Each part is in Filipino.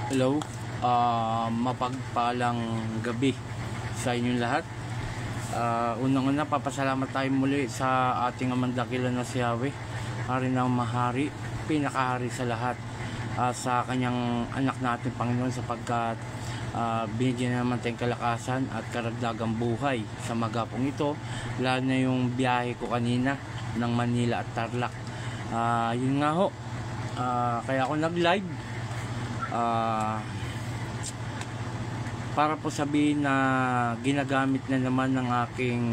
Hello, mapagpalang gabi sa inyong lahat. Unang-una, papasalamat tayo muli sa ating amandakilan na si Yahweh, Hari ng Mahari, pinakahari sa lahat, sa kanyang anak natin Panginoon, sapagkat binigyan naman tayong kalakasan at karagdagang buhay sa magapong ito, lalo na yung biyahe ko kanina ng Manila at Tarlac. Yun nga ho, kaya ako nag-live para po sabihin na ginagamit na naman ng aking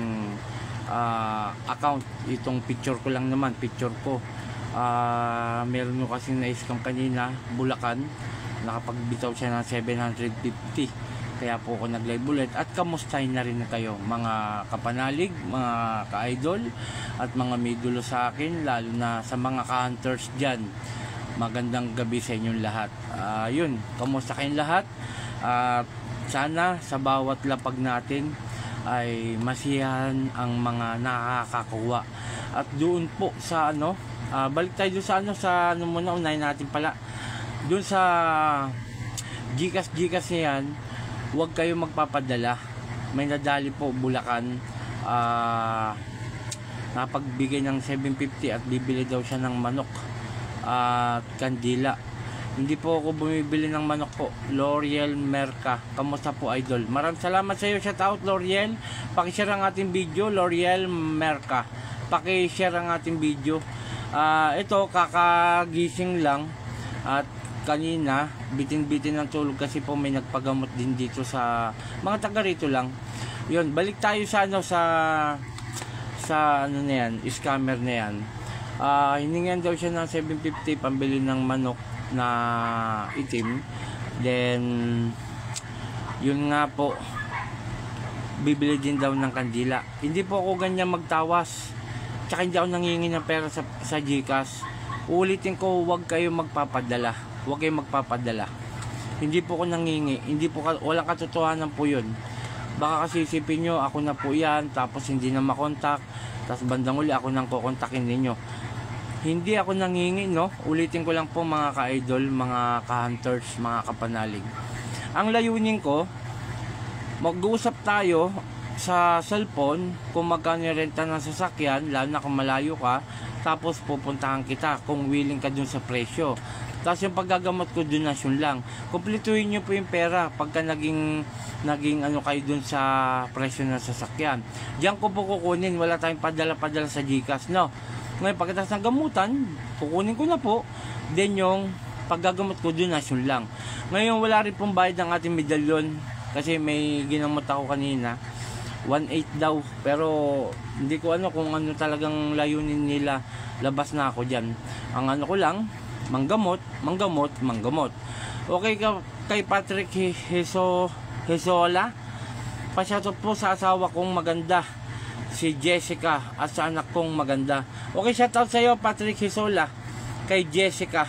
account itong picture ko lang naman, picture ko. Meron nyo kasing na-scam kanina, Bulacan, nakapagbitaw siya ng 750, kaya po ako nag-live ulit. At kamustahin na rin na kayo mga kapanalig, mga ka-idol at mga may dulo sa akin, lalo na sa mga ka-hunters dyan. Magandang gabi sa inyong lahat. Yun, kamusta kayong lahat? Sana sa bawat lapag natin ay masiyahan ang mga nakakakuha. At doon po sa balik tayo doon sa muna, unahin natin pala doon sa Gcash niyan. Huwag kayo magpapadala. May nadali po Bulacan, napagbigay ng 750 at bibili daw siya ng manok at kandila. Hindi po ako bumibili ng manok po. L'Oreal Merca, kamusta po idol? Maraming salamat sa iyo, shout out L'Oreal. Paki-share ang ating video, L'Oreal Merca. Paki-share ang ating video. Ito kakagising lang at kanina bitin-bitin ng tulog kasi po may nagpagamot din dito sa mga taga rito lang. Yun, balik tayo sa ano na yan, scammer na yan. Hiningan daw siya ng 750 pambili ng manok na itim. Then yun nga po, bibili din daw ng kandila. Hindi po ako ganyan magtawas, tsaka hindi ako nangingi ng pera sa Gcash. Ulitin ko, huwag kayo magpapadala. Huwag kayo magpapadala. Hindi po ako nangingi, walang katotohanan po yun. Baka kasi isipin nyo ako na po yan, tapos hindi na makontak, tapos bandang uli ako nang kukontakin ninyo. Hindi ako nangingi, no? Ulitin ko lang po mga ka-idol, mga ka-hunters, mga kapanalig. Ang layunin ko, mag-uusap tayo sa cellphone kung magkano renta ng sasakyan, lalo na kung malayo ka, tapos pupuntahan kita kung willing ka dun sa presyo. Tapos yung paggagamot ko, donasyon lang. Kumpletuhin nyo po yung pera pagka naging kayo dun sa presyo ng sasakyan. Diyan ko po kukunin, wala tayong padala-padala sa Gcash, no? Ngayon, pagkatapos ng gamutan, kukunin ko na po. Then yung paggagamot ko, donasyon lang. Ngayon, wala rin pong bayad ng ating medalyon kasi may ginamot ako kanina, 1.8 daw. Pero hindi ko kung ano talagang layunin nila. Labas na ako dyan. Ang ko lang, manggamot. Okay, kay Patrick Hesola, pa-shoutout po sa asawa kong maganda, si Jessica, at sa anak kong maganda. Okay, shoutout sa iyo Patrick Hesola, kay Jessica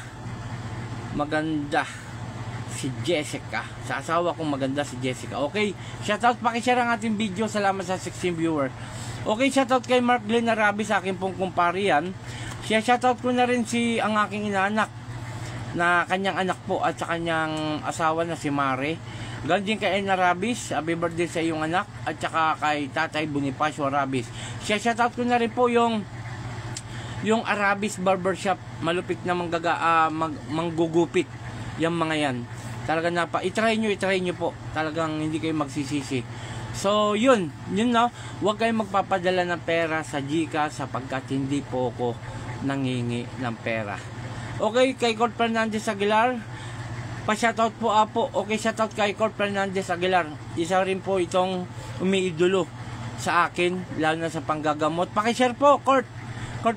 maganda, si Jessica, sa asawa kong maganda, si Jessica. Okay, shoutout, paki-share ang ating video. Salamat sa 16 viewer. Okay, shoutout kay Mark Glenn Arabi, sa akin pong kumpare yan. Siya, shoutout ko na rin ang aking inaanak, na kanyang anak po at sa kanyang asawa na si Mare. Ganun din kay Ena Rabis, happy birthday sa iyong anak, at saka kay Tatay Bonifacio Rabis. Siya, shoutout ko na rin po yung Arabis Barbershop, malupit na manggugupit, yung mga yan. Talaga i-try nyo po, talagang hindi kayo magsisisi. So yun no, huwag kayong magpapadala ng pera sa Gcash sapagkat hindi po ako nangingi ng pera. Okay, kay Court Fernandez Aguilar, pa-shoutout po Apo. Okay, shoutout kay Court Fernandez Aguilar. Isa rin po itong umiidolo sa akin, lalo na sa panggagamot. Paki-share po, Court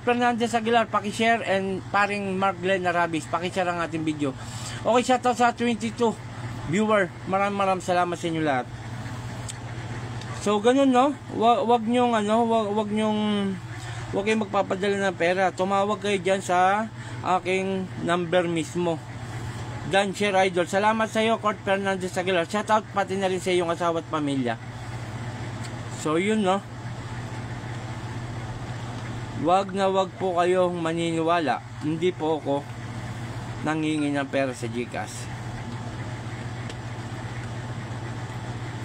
Fernandez Aguilar, paki-share, and paring Mark Glenn Arabis, paki-share ang ating video. Okay, shoutout sa 22 viewer. Maraming salamat sa inyo lahat. So ganun, no? Wag kayong magpapadala ng pera. Tumawag kayo dyan sa aking number mismo. Dan Share Idol. Salamat sa iyo, Court Fernandez Aguilar. Shoutout pati na rin sa iyong asawa at pamilya. So yun, no? Wag po kayong maniniwala. Hindi po ako nangingi ng pera sa Gcash.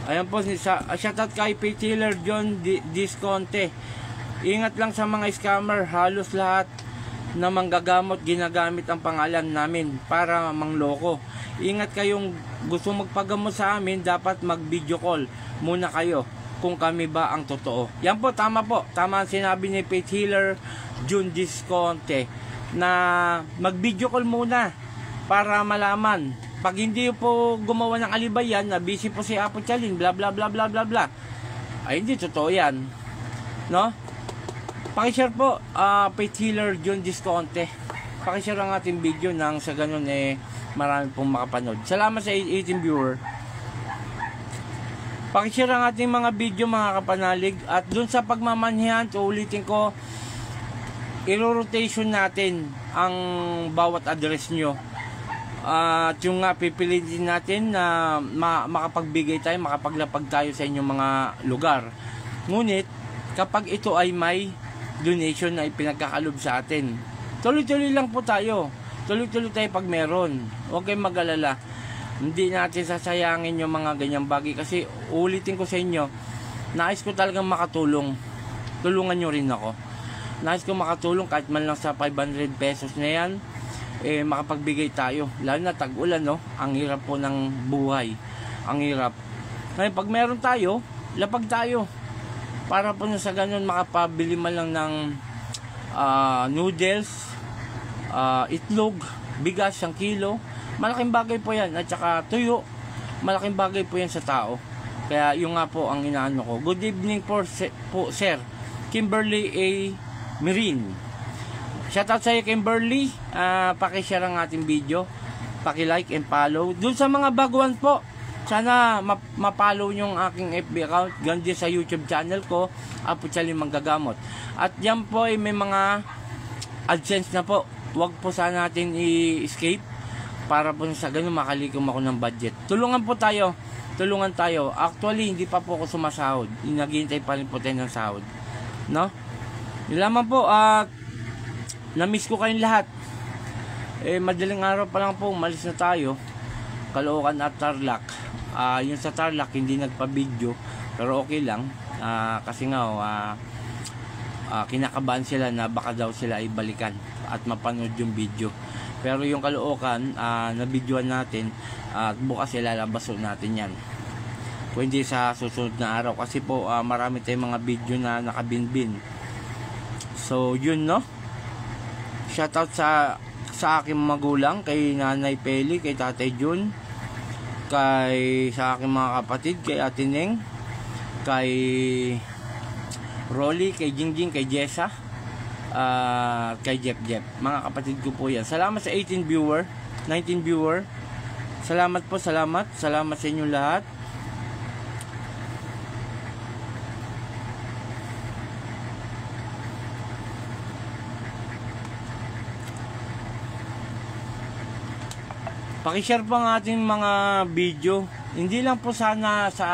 Ayan po, shoutout kay P-Tiller John Disconte. Ingat lang sa mga scammer, halos lahat na manggagamot ginagamit ang pangalan namin para mangloko. Ingat kayong gusto magpagamot sa amin, dapat mag video call muna kayo kung kami ba ang totoo. Yan po, tama ang sinabi ni P-Tiller John Disconte na mag video call muna para malaman. Pag hindi po gumawa ng alibayan na busy po si Apo Chalin, bla bla bla bla bla bla, ay hindi totoo yan, no? Pakishare po, P-Tiller John Disconte, pakishare ang ating video nang sa ganun marami pong makapanood. Salamat sa 18 viewer. Pakishare ang ating mga video mga kapanalig. At dun sa pagmamanhihan, ulitin ko, i-rotation natin ang bawat address nyo. At yung nga pipilitin natin na makapagbigay tayo, makapaglapag tayo sa inyong mga lugar. Ngunit kapag ito ay may donation na ipinagkakalob sa atin, tuloy-tuloy lang po tayo. Tuloy-tuloy tayo pag meron. Huwag kayong mag-alala. Hindi natin sasayangin yung mga ganyang bagay. Kasi ulitin ko sa inyo, nais ko talagang makatulong. Tulungan nyo rin ako. Nais ko makatulong kahit man lang sa 500 pesos na yan, makapagbigay tayo. Lalo na tag-ulan, no? Ang hirap po ng buhay. Ang hirap. Ngayon, pag meron tayo, lapag tayo. Para po na sa ganun, makapabili man lang ng noodles, itlog, bigas, 1 kilo. Malaking bagay po yan. At saka tuyo, malaking bagay po yan sa tao. Kaya yung nga po ang inaano ko. Good evening po, Sir Kimberly A. Mirin. Shoutout sa iyo, Kimberly. Pakishare ang ating video, paki-like and follow. Dun sa mga baguhan po, sana ma-follow nyo ang aking FB account, ganyan sa YouTube channel ko, Apo Chalin Manggagamot. At yan po ay may mga AdSense na po. Huwag po sana natin i-escape para po sa ganun makalikom ako ng budget. Tulungan po tayo. Tulungan tayo. Actually, hindi pa po ako sumasahod. Naghihintay pa rin po tayo ng sahod. No? Yun lamang po. Na-miss ko kayong lahat. Madaling araw pa lang po, umalis na tayo. Caloocan at Tarlac. Yung sa Tarlac, hindi nagpa-video. Pero okay lang. Kasi nga, kinakabahan sila na baka daw sila ay balikan at mapanood yung video. Pero yung Caloocan, na-videoan natin. At bukas ilalabas natin yan. Kung hindi sa susunod na araw. Kasi po, marami tayong mga video na nakabinbin. So, yun, no? Shoutout sa aking magulang, kay Nanay Peli, kay Tatay Jun, sa aking mga kapatid, kay Ate Neng, kay Rolly, kay Jingjing, kay Jessa, kay Jeff. Mga kapatid ko po yan. Salamat sa 18 viewer, 19 viewer. Salamat po, salamat sa inyo lahat. Pakishare po ang ating mga video. Hindi lang po sana sa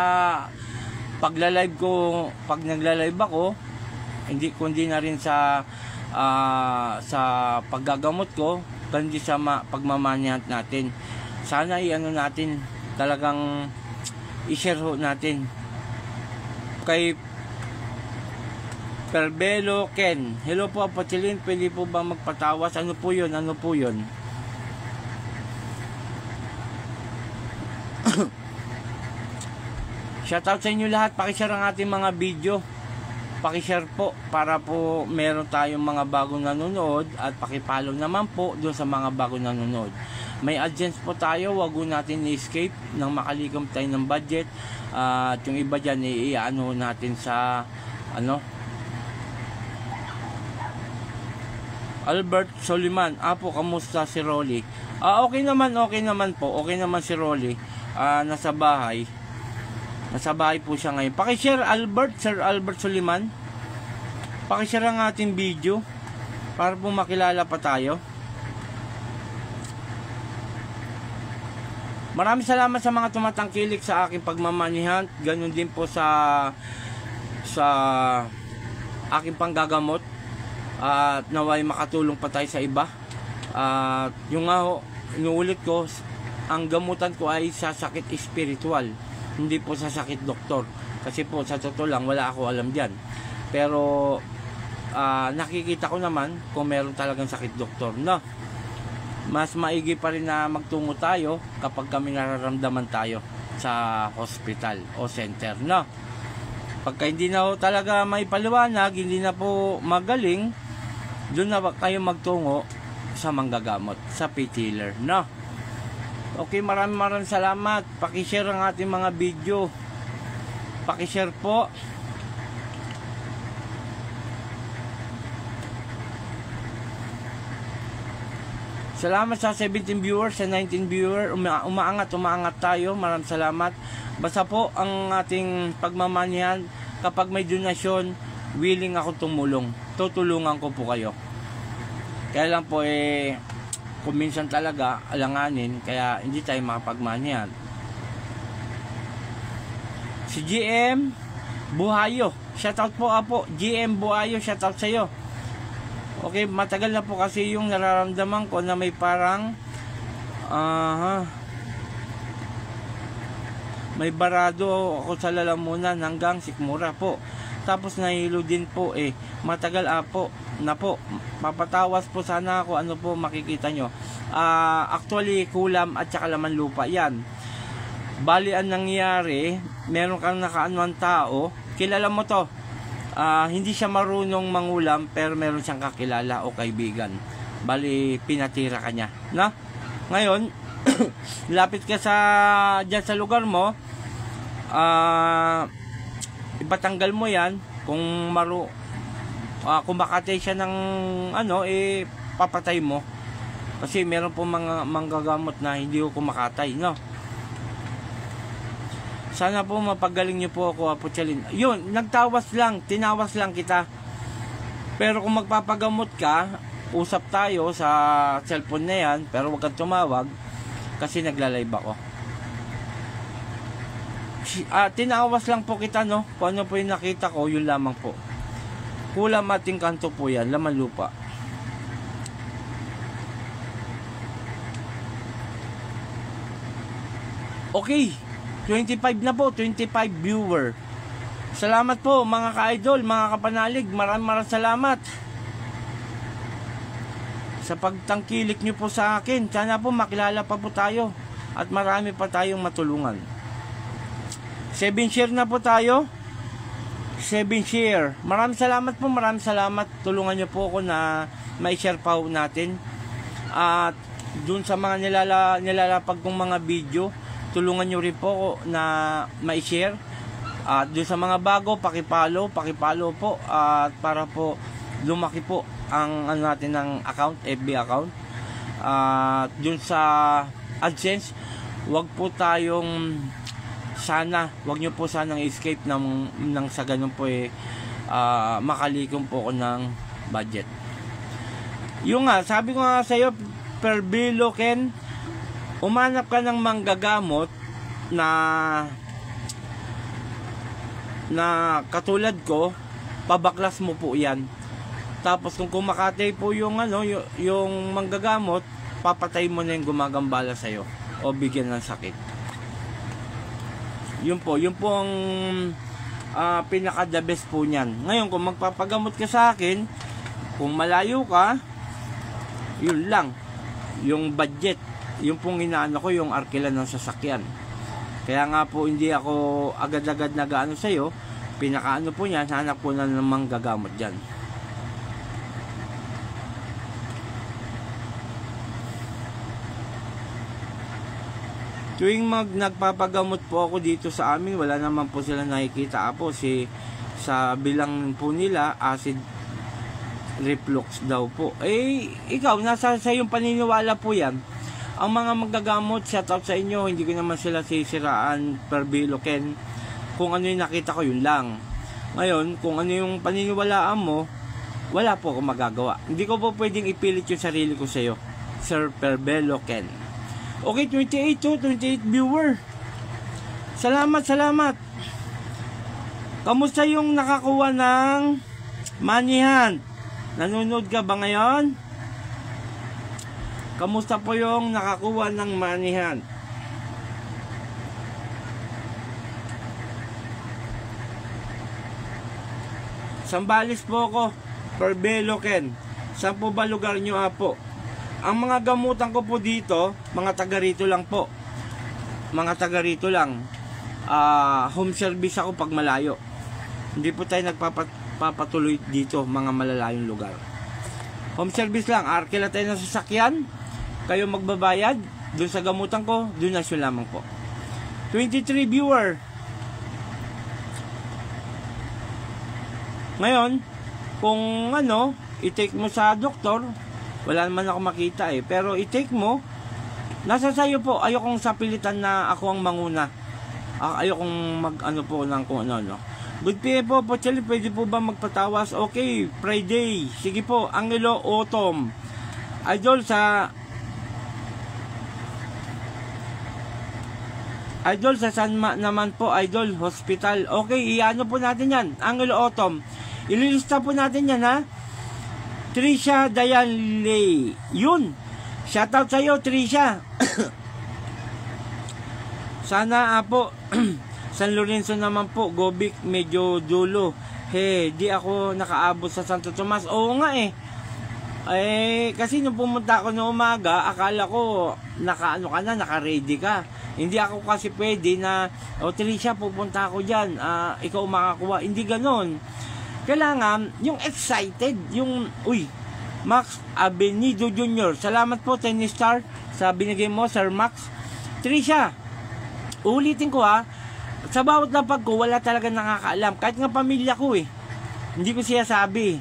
pagla-live ko, pag nagla-live ako, kundi na rin sa paggagamot ko, kundi sa pagmamanhihan natin. Sana i-ano natin, talagang i-share ho natin. Kay Perbelo Ken, hello po Apo Chalin, pwede po ba magpatawas? Ano po yun? Shoutout sa inyo lahat. Pakishare ang ating mga video. Pakishare po para po meron tayong mga bagong nanonood. At pakipollow naman po doon sa mga bagong nanonood. May AdSense po tayo. Wag natin i-escape nang makalikom tayo ng budget. At yung iba dyan i-ano natin sa Albert Soliman. Apo, kamusta si Rolly? Okay naman po. Okay naman si Rolly. Nasa bahay po siya ngayon. Pakishare Sir Albert Soliman. Pakishare ang ating video para po makilala pa tayo. Maraming salamat sa mga tumatangkilik sa aking pagmamanhihan. Ganun din po sa aking panggagamot. At naway makatulong pa tayo sa iba. Yung nga ho, inuulit ko, ang gamutan ko ay sa sakit espiritual. hindi po sa sakit doktor. Kasi po sa totoo lang wala ako alam diyan. Pero nakikita ko naman kung meron talagang sakit doktor, no? Mas maigi pa rin na magtungo tayo kapag kami nararamdaman tayo sa hospital o center, no? Pagka hindi na po talaga may paliwanag, hindi na po magaling, doon na kayo magtungo sa manggagamot, sa PT-healer, no? Okay, maraming salamat. Paki-share ang ating mga video. Paki-share po. Salamat sa 17 viewers, sa 19 viewers. Umaangat tayo. Maraming salamat. Basta po ang ating pagmamanihan, kapag may donasyon, willing ako tumulong. Tutulungan ko po kayo. Kaya lang po kung minsan talaga alanganin, kaya hindi tayo makapagmanihan. Si GM Buhayo, shoutout po apo. GM Buhayo, shoutout sa iyo. Okay, matagal na po kasi yung nararamdaman ko na may parang may barado ako sa lalamunan hanggang sikmura po. Tapos nahilo din po matagal na po. Papatawas po sana ako, ano po makikita nyo. Actually kulam at saka laman lupa yan. Bali ang nangyari, meron kang nakaanuang tao, kilala mo to. Hindi siya marunong mangulam pero meron siyang kakilala o kaibigan. Bali pinatira ka niya, no? Ngayon lapit ka dyan sa lugar mo, ipatanggal mo yan. Kung kumakatay siya ng papatay mo. Kasi meron po mga manggagamot na hindi ko kumakatay, no? Sana po mapagaling niyo po ako, Apo Chalin. Yun, tinawas lang kita. Pero kung magpapagamot ka, usap tayo sa cellphone na yan, pero huwag kang tumawag kasi nagla-live ako. Tinawas lang po kita, no? Kung ano po yung nakita ko, yun lamang po. Kulam ating kanto po yan, laman lupa. Okay, 25 na po, 25 viewer. Salamat po mga ka-idol, mga kapanalig. Maraming salamat sa pagtangkilik nyo po sa akin. Sana po makilala pa po tayo at marami pa tayong matulungan. 7 share na po tayo. 7 share. Maraming salamat po, maraming salamat. Tulungan nyo po ako na ma-share pa po natin. At dun sa mga nilalapag kong mga video, tulungan nyo rin po ako na ma-share. At dun sa mga bago, pakipalo po. At para po lumaki po ang natin ng account, FB account. At dun sa AdSense, wag nyo po sanang escape ng sa ganun po makalikom po ko ng budget. Yung nga, sabi ko nga sa iyo, Perbilo Ken, umanap ka ng manggagamot na katulad ko, pabaklas mo po yan. Tapos kung kumakatay po yung manggagamot, papatay mo na yung gumagambala sa iyo o bigyan ng sakit. Yun po ang pinaka the best po niyan. Ngayon kung magpapagamot ka sa akin, kung malayo ka, yun lang. Yung budget, yung pong inaano ko, yung arkilan ng sasakyan. Kaya nga po hindi ako agad-agad nag-ano sa iyo. Pinakaano po niyan, hanap po na namang gagamot diyan. Tuwing nagpapagamot po ako dito sa amin, wala naman po sila nakikita po sa bilang po nila acid reflux daw po. Ikaw, nasa sa yung paniniwala po yan. Ang mga magagamot, shout out sa inyo, hindi ko naman sila sisiraan, Perbilo Ken. Kung ano yung nakita ko, yun lang. Ngayon, kung ano yung paniniwalaan mo, wala po akong magagawa. Hindi ko po pwedeng ipilit yung sarili ko sa iyo, Sir Perbilo Ken. Okay, 28 viewer. Salamat. Kamusta yung nakakuha ng manihan? Nanonood ka ba ngayon? Kamusta po yung nakakuha ng manihan? Sambales po ako, Perbelo Ken. Saan po ba lugar nyo po? Ang mga gamutan ko po dito, mga taga rito lang po. Mga taga rito lang. Home service ako pag malayo. Hindi po tayo nagpapatuloy dito, mga malalayong lugar. Home service lang, arkila tayo ng sasakyan. Kayo magbabayad, doon sa gamutan ko, donasyon lamang po. 23 viewer. Ngayon, kung ano, i-take mo sa doktor, wala naman ako makita pero i-take mo, nasa sayo po. Ayokong sapilitan na ako ang manguna. Ayokong mag-ano po ng kung ano. Good PM po, Pocheli, pwede po ba magpatawas? Okay, Friday. Sige po, Angelo Autumn. Idol sa Sanma naman po, Idol Hospital. Okay, iano po natin yan, Angelo Autumn. Ililista po natin yan, ha? Trisha Dayanle. Yun. Shoutout sa'yo, Trisha. Sana po San Lorenzo naman po, Gobic, medyo dulo. Di ako nakaabot sa Santo Tomas. Oo nga kasi nung pumunta ako noong umaga, akala ko naka-ano ka na, naka-ready ka. Hindi ako kasi pwede na, Trisha, pupunta ako dyan, ikaw makakuha. Hindi ganon. Kailangan, yung excited, yung, Max Abenido Jr. Salamat po, tennis star, sa binigay mo, Sir Max. Trisha, ulitin ko sa bawat lapag ko, wala talaga nakakaalam. Kahit nga pamilya ko hindi ko siya sabi.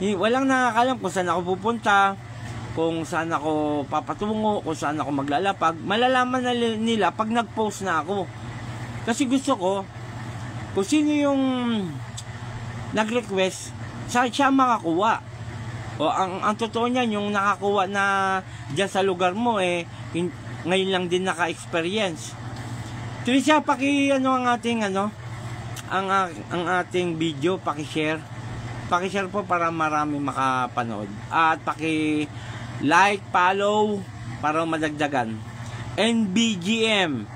Walang nakakaalam kung saan ako pupunta, kung saan ako papatungo, kung saan ako maglalapag. Malalaman na nila pag nag-post na ako. Kasi gusto ko, kung sino yung nag-request, siya makakuha. Ang totoo niyan, yung nakakuha na dyan sa lugar mo, ngayon lang din naka-experience. Trisha, ang ating ang ating video, paki-share. Paki-share po para marami makapanood. At paki-like, follow para madagdagan. NBGM.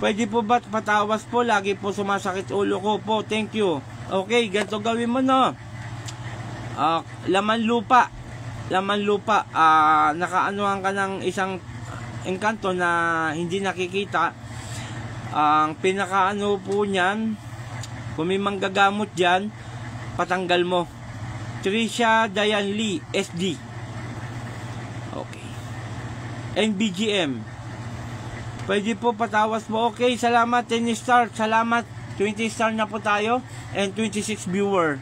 Pwede po ba patawas po? Lagi po sumasakit ulo ko po. Thank you. Okay, ganito gawin mo, no? Laman lupa. Nakaanuhan ka ng isang engkanto na hindi nakikita. Ang pinakaano po niyan, kung may manggagamot dyan, patanggal mo. Trisha Dayanle, SD. Okay. NBGM. Pwede po patawas mo. Okay, salamat 10 star. Salamat, 20 star na po tayo. And 26 viewer.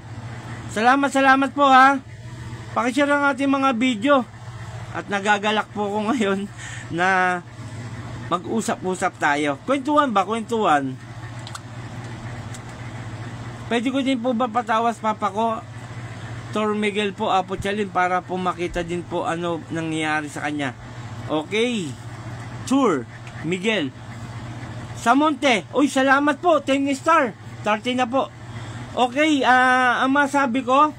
Salamat po, ha. Pakishare ang ating mga video. At nagagalak po ko ngayon na mag-usap-usap tayo. Kwentuhan ba? Kwentuhan. Pwede ko din po ba patawas papa ko? Tor Miguel po, Apo Chalin, para po makita din po ano nangyayari sa kanya. Okay. Tour Miguel. Samonte. Uy, salamat po. 10 star. 30 na po. Okay. Ang masabi ko,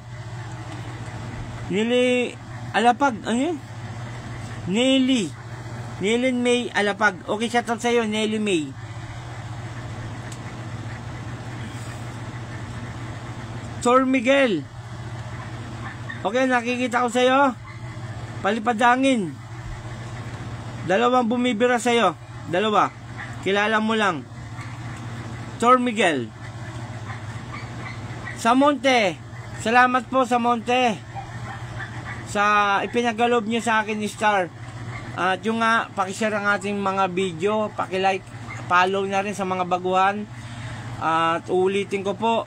Alapag. Ano yun? Nelly May Alapag. Okay, shoutout sa'yo, Nelly May. Sir Miguel. Okay, nakikita ko sa'yo. Palipadangin. 2 bumibira sa'yo. 2. Kilala mo lang. Sir Miguel. Samonte. Salamat po, Samonte, sa ipinagalob niyo sa akin ni Star. At yung nga, pakishare ang ating mga video, pakilike, follow na rin sa mga baguhan. At ulitin ko po,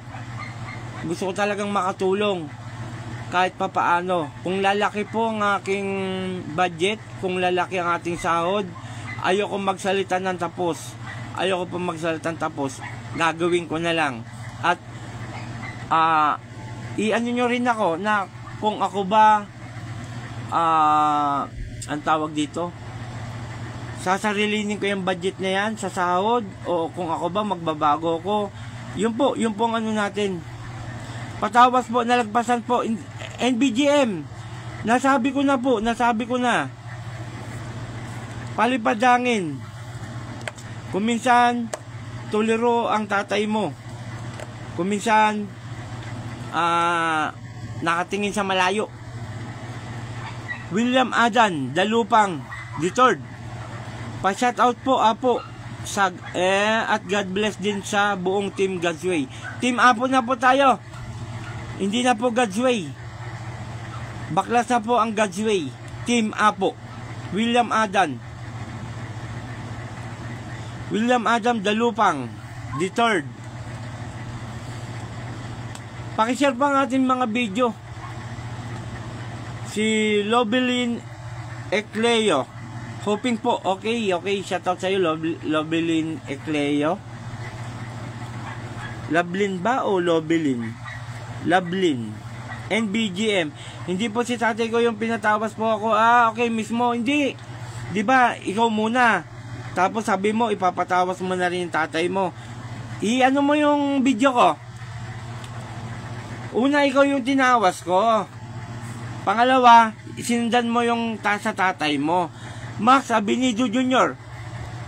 gusto ko talagang makatulong kahit pa paano. Kung lalaki po ang aking budget, kung lalaki ang ating sahod, ayoko magsalita ng tapos. Gagawin ko na lang. At i-ano nyo rin ako na kung ako ba ang tawag dito, sasarilinin ko yung budget na yan sa sahod, o kung ako ba magbabago ko. Yun po ang ano natin. Patawas po, nalagpasan po. NBGM, nasabi ko na palipadangin. Kung minsan tuliro ang tatay mo, kung minsan nakatingin sa malayo. William Adan Dalupang III, pa-shout out po Apo sa, at God bless din sa buong Team God's Way. Team Apo na po tayo, hindi na po God's Way, baklas na po ang God's Way. Team Apo, William Adam Dalupang III. Pakishare pa ang ating mga video. Si Lobelin Ecleo, hoping po, okay, shoutout sa'yo Lobelin Ecleo. Lablin ba o Lobelin? Lablin. NBGM. Hindi po si tatay ko yung pinatawas po ako. Okay mismo. Hindi. Diba, ikaw muna. Tapos sabi mo, ipapatawas mo na rin yung tatay mo. I-ano mo yung video ko. Una, ikaw yung tinawas ko. Pangalawa, sinundan mo yung sa tatay mo. Max Abinido Jr.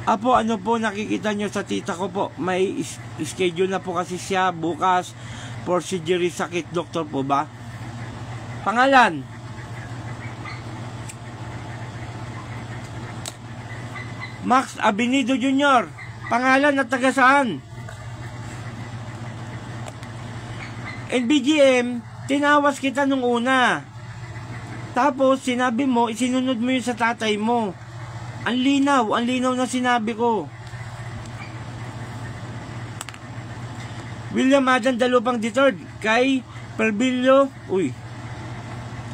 Apo, ano po nakikita nyo sa tita ko po? May schedule na po kasi siya bukas for surgery, sakit, doktor po ba? Pangalan? Max Abinido Jr. Pangalan at taga saan? NBGM, tinawas kita nung una. Tapos sinabi mo, isinunod mo yun sa tatay mo. Ang linaw na sinabi ko. William Adan Dalupang III, kay Perbilio. Uy.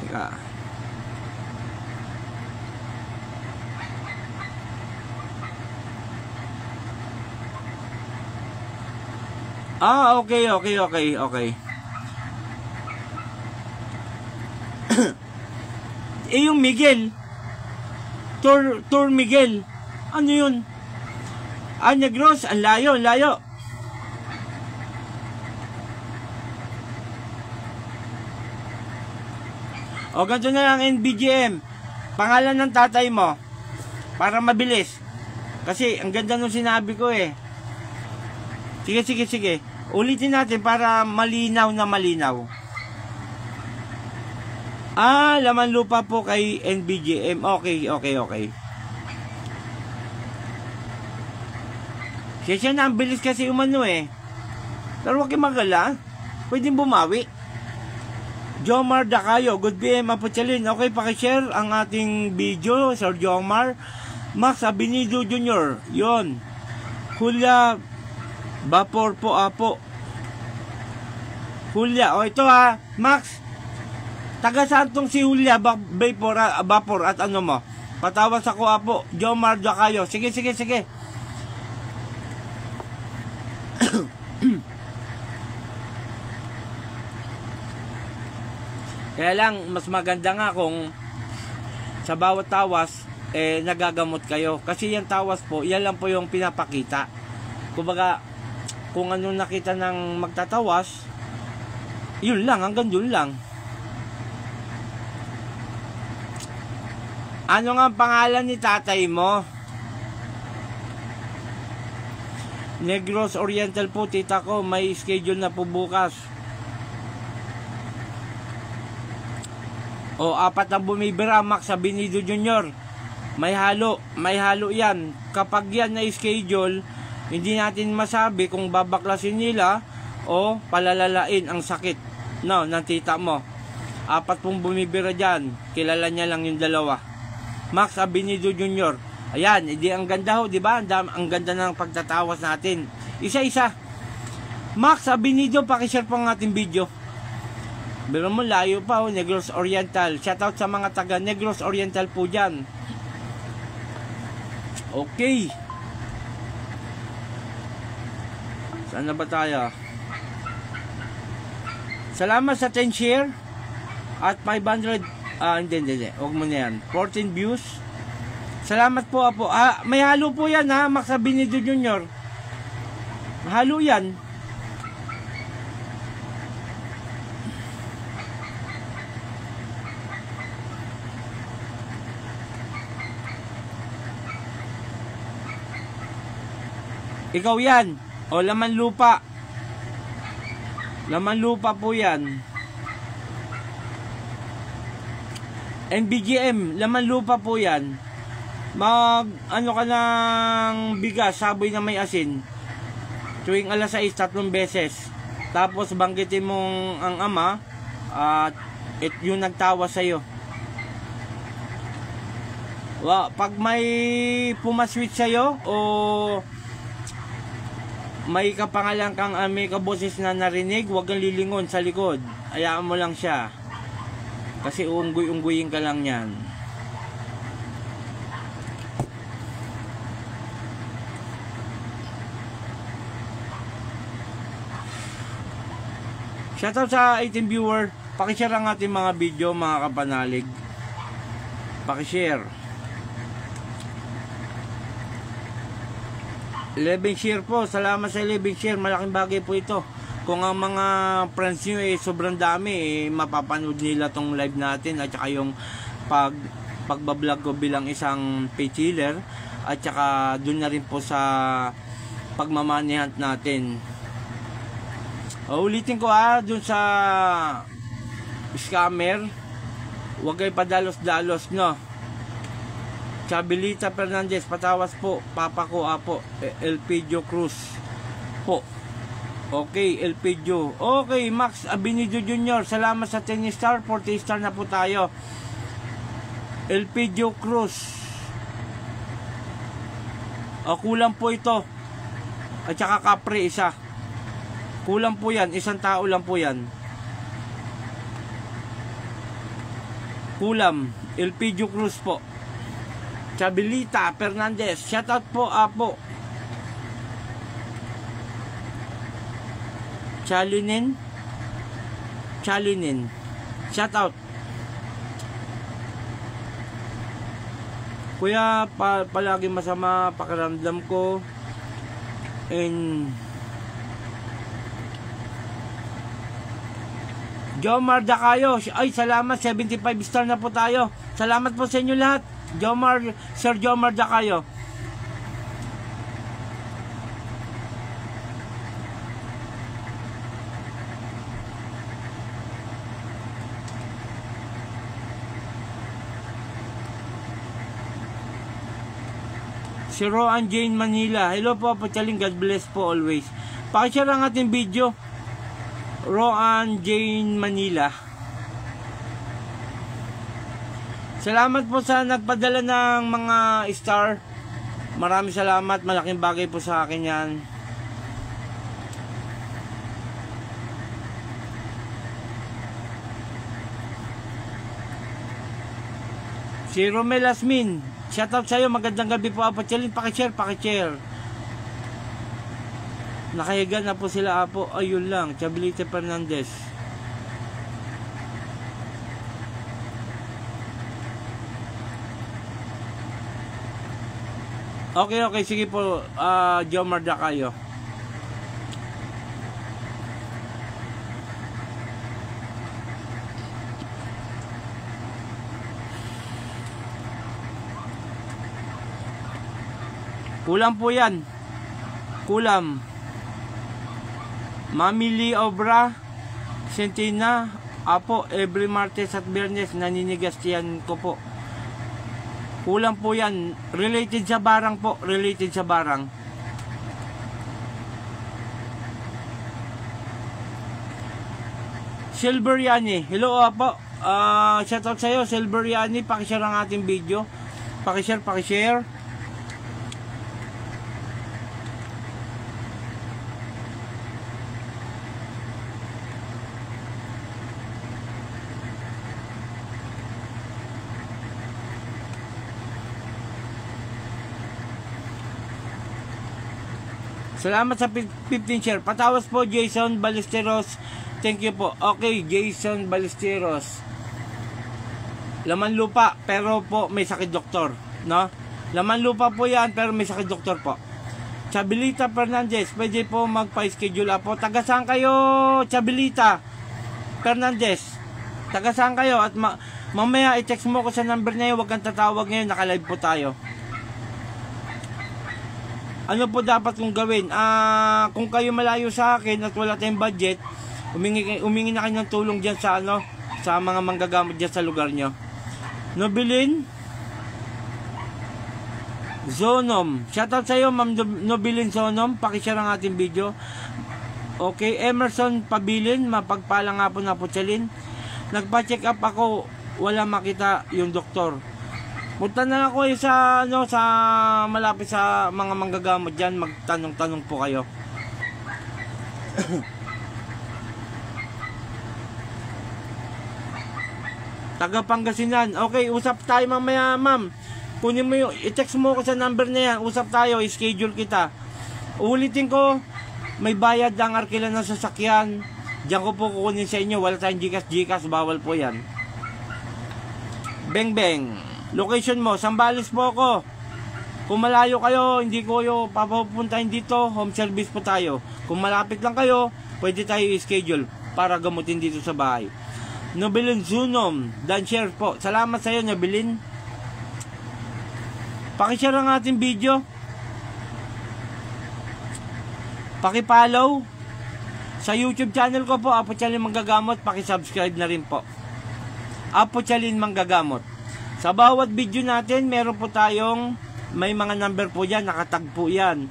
Teka. Okay. Yung Miguel, Tour Miguel, ano yun? Negros, ang layo. O ganito na lang NBGM, pangalan ng tatay mo, para mabilis. Kasi ang ganda nung sinabi ko eh. Sige. Ulitin natin para malinaw na malinaw. Laman lupa po kay NBGM. Okay. Siya na, ang bilis kasi umano eh. Pero huwag kayong magala. Pwedeng bumawi. Jomar Dacayo, good PM Apochalin. Okay, pakishare ang ating video, Sir Jomar. Max Abinido Jr. Yon. Julia Vapor po Apo. Julia, ito Max. Taga saan tong si Julia Vapor at ano mo? Patawas ako Apo. Jomar Dacayo. Sige. Kaya lang, mas maganda nga kung sa bawat tawas, nagagamot kayo. Kasi yung tawas po, yan lang po yung pinapakita. Kumbaga, kung anong nakita ng magtatawas, yun lang, hanggang yun lang. Ano nga ang pangalan ni tatay mo? Negros Oriental po, tita ko, may schedule na po bukas. O 4 na bumibira, Max Abinido Jr. May halo yan. Kapag yan na schedule, hindi natin masabi kung babaklasin nila o palalalain ang sakit ng tita mo. 4 pong bumibira dyan, kilala niya lang yung dalawa. Max Abinido Jr. Ayan, hindi ang ganda ho, di ba? Ang ganda ng pagtatawas natin. Isa-isa. Max Abinido, pakishare po ang ating video. Pero mo layo pa Negros Oriental. Shoutout sa mga taga Negros Oriental po dyan. Okay. Saan na ba tayo? Salamat sa 10 share at 500 hindi. Huwag mo na yan. 14 views. Salamat po Apo. May halo po yan Max Abinido Jr. Halo yan. Ikaw yan. O laman lupa. Laman lupa po yan. NBGM, laman lupa po yan. Ano ka ng bigas, saboy na may asin. Tuwing alas 6, 3 beses. Tapos banggitin mong ang ama at yung nagtawa sa'yo. Pag may pumaswitch sa'yo o may kapangalan kang may kaboses na narinig, huwag kang lilingon sa likod. Hayaan mo lang siya. Kasi uunggoy-unggoyin ka lang yan. Shoutout sa 18 viewer. Pakishare ang ating mga video, mga kapanalig. Pakishare. 11 share po. Salamat sa 11 share. Malaking bagay po ito. Kung ang mga friends nyo sobrang dami, mapapanood nila tong live natin at saka yung pagbablog ko bilang isang page healer at saka dun na rin po sa pagmamanihant natin. Ulitin ko dun sa scammer, huwag kayo padalos-dalos, no? Chabilita Fernandez, patawas po, papa ko po, Elpidio Cruz po. Okay, Elpidio. Okay, Max Abinido Jr., salamat sa 10 star, 40 star na po tayo. Elpidio Cruz. Kulang po ito. At saka Capri, isa. Kulang po yan, isang tao lang po yan. Kulam, Elpidio Cruz po. Chabilita Fernandez, shoutout po po. Chalinin, shoutout. Kuya, palagi masama pakiramdam ko. And Jomar Dacayo, ay salamat, 75 star na po tayo. Salamat po sa inyo lahat. Sir Jomar Dacayo. Si Roan Jane Manila, hello po, Pachaling, God bless po always. Pakishare ang ating video. Roan Jane Manila, salamat po sa nagpadala ng mga star. Maraming salamat, malaking bagay po sa akin yan. Si Romel Asmin, shoutout sa'yo, magandang gabi po Apo Chalin, pakishare. Nakahiga na po sila po. Ayun lang, Chabilite Fernandez. Okay, sige po, Jomar Dacayo. Kulam po yan. Kulam. Mamili Obra Sentina, apo, every Martes at Biyernes naninigas yan ko po. Kulang po yan. Related sa barang po. Related sa barang. Silver Yani, hello po. Shoutout sa'yo, Silver Yani. Pakishare ang ating video. Pakishare. Salamat sa 15 share. Patawas po, Jason Ballesteros. Thank you po. Okay, Jason Ballesteros. Laman lupa, pero po may sakit doktor, no? Laman lupa po yan, pero may sakit doktor po. Chabilita Fernandez, pwede po magpa-schedule po. Taga saan kayo, Chabilita Fernandez? Taga saan kayo? At mamaya i-text mo ko sa number na yun. Huwag kang tatawag ngayon, naka-live po tayo. Ano po dapat kong gawin? Kung kayo malayo sa akin at wala tayong budget, Umingi na kayo ng tulong dyan sa sa mga manggagamot dyan sa lugar nyo. Nobilin Zonom, shoutout sa iyo Ma'am Nobilin Zonom, pakishare ang ating video. Okay, Emerson Pabilin, mapagpalang hapon na po Chalin. Nagpa-check up ako, wala makita yung doktor. Punta na ako sa sa malapit sa mga manggagamot diyan, magtanong-tanong po kayo. Taga Pangasinan. Okay, usap tayo mamaya, ma'am. Kunin mo i-text mo ko sa number na yan. Usap tayo, i-schedule kita. Ulitin ko, may bayad ang arkila ng sasakyan. Diyan ko po kukunin sa inyo. Wala tayong Gcash, bawal po yan. Beng beng. Location mo, Sambales po ako. Kung malayo kayo, hindi ko kayo papapuntahin dito. Home service po tayo. Kung malapit lang kayo, pwede tayo i-schedule para gamutin dito sa bahay. Nobilin Zunom, dan share po. Salamat sa iyo, Nobilin. Pakishare ang ating video. Pakipollow sa YouTube channel ko po, Apo Chalin Manggagamot. Pakisubscribe na rin po, Apo Chalin Manggagamot. Sa bawat video natin, meron po tayong may mga number po dyan, nakatag po yan.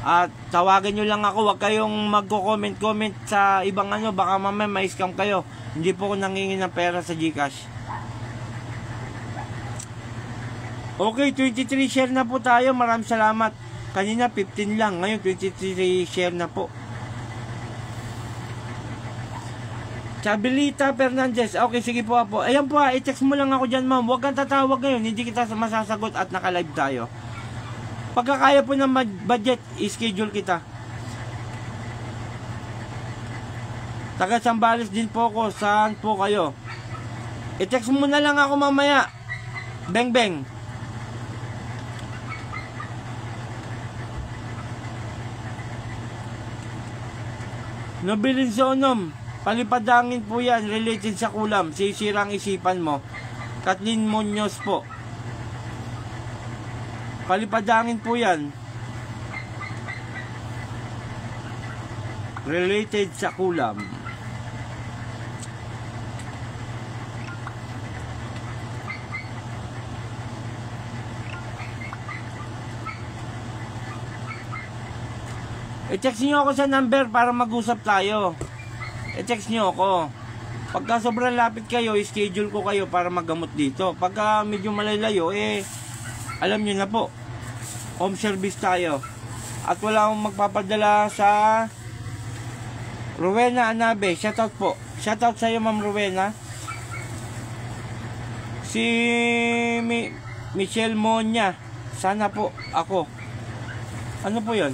At tawagan nyo lang ako, wag kayong magko-comment sa ibang baka mamaya ma-scam kayo. Hindi po ako nangingi ng pera sa Gcash. Okay, 23 share na po tayo. Maraming salamat. Kanina 15 lang, ngayon 23 share na po. Chabelita Fernandez. Okay, sige po po. Ayan po, i-text mo lang ako dyan, ma'am. Huwag kang tatawag ngayon, hindi kita masasagot at naka-live tayo. Pagkakaya po ng budget, i-schedule kita. Taga Sambales din po ko. Saan po kayo? I-text mo na lang ako mamaya. Beng beng. Nobilin Zonom, palipadangin po yan, related sa kulam, sisirang isipan mo. Kathleen Munoz po. Palipadangin po yan, related sa kulam. I-text nyo ako sa number para mag-usap tayo. I-text nyo ako. Pagka sobrang lapit kayo, i-schedule ko kayo para maggamot dito. Pagka medyo malalayo, alam nyo na po, home service tayo. At wala akong magpapadala sa Rowena Anabe. Shoutout po. Shoutout sa iyo, Ma'am Rowena. Si Michelle Monya. Sana po ako. Ano po yon?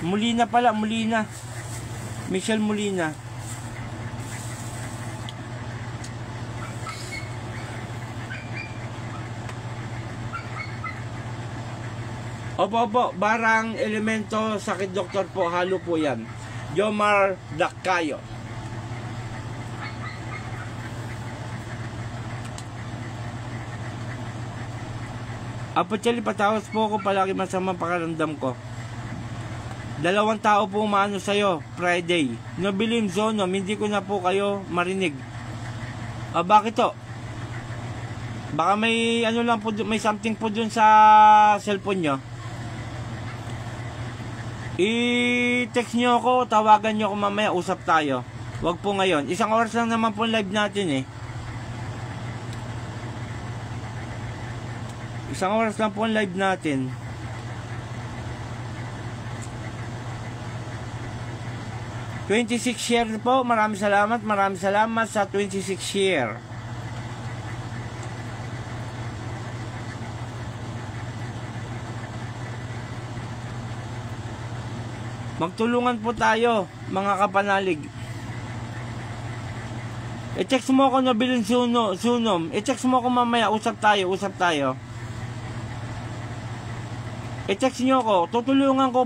Molina pala, Molina. Michelle Molina. Opo, barang elemento, sakit doktor po, halo po yan. Jomar Dakayo. Apo Chalin, patawas po ako, palagi masama pakaramdam ko. 2 tao po umaano sa'yo, Friday. Nobilim Zonom, hindi ko na po kayo marinig. Bakit to? Baka may lang po, may something po dun sa cellphone nyo. I-text nyo ako, tawagan nyo ako mamaya, usap tayo. Wag po ngayon. 1 oras lang naman po live natin 1 oras lang po live natin. $26 share po. Maraming salamat sa 26 share. Magtulungan po tayo, mga kapanalig. I-text mo ako, Nobilin Zunom. I-text mo ako mamaya, usap tayo. I-text nyo ako, tutulungan ko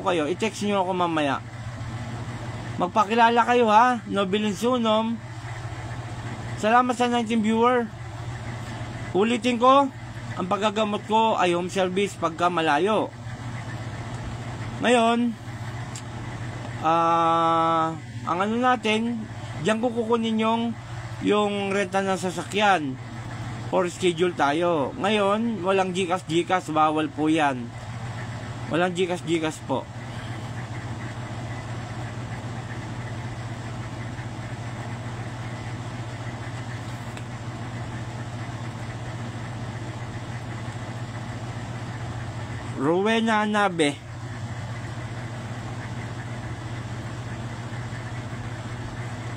kayo. I-text nyo ako mamaya. Magpakilala kayo ha, Nobilin Zunom. Salamat sa 19 viewer. Ulitin ko, ang paggagamot ko ay home service pagka malayo. Ngayon, ang ano natin, diyan ko kukunin yung renta ng sasakyan or schedule tayo. Ngayon, walang GCash, bawal po yan. Walang GCash po. Rowena Anabe.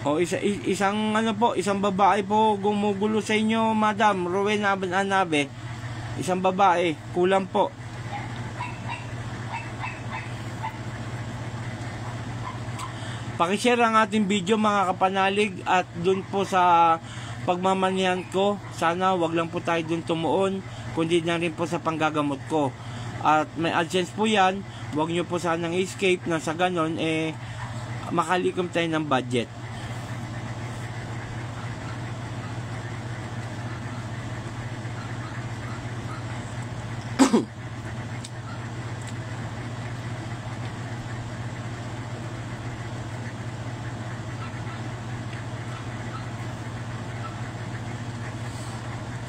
O isang ano po, isang babae po gumugulo sa inyo, Madam Rowena Anabe. Isang babae, kulang po. Paki-share ang ating video mga kapanalig, at dun po sa pagmamanihan ko, sana wag lang po tayo dun tumuon, kundi na rin po sa panggagamot ko. At may AdSense po yan, wag nyo po sanang escape na sa ganon makalikom tayo ng budget.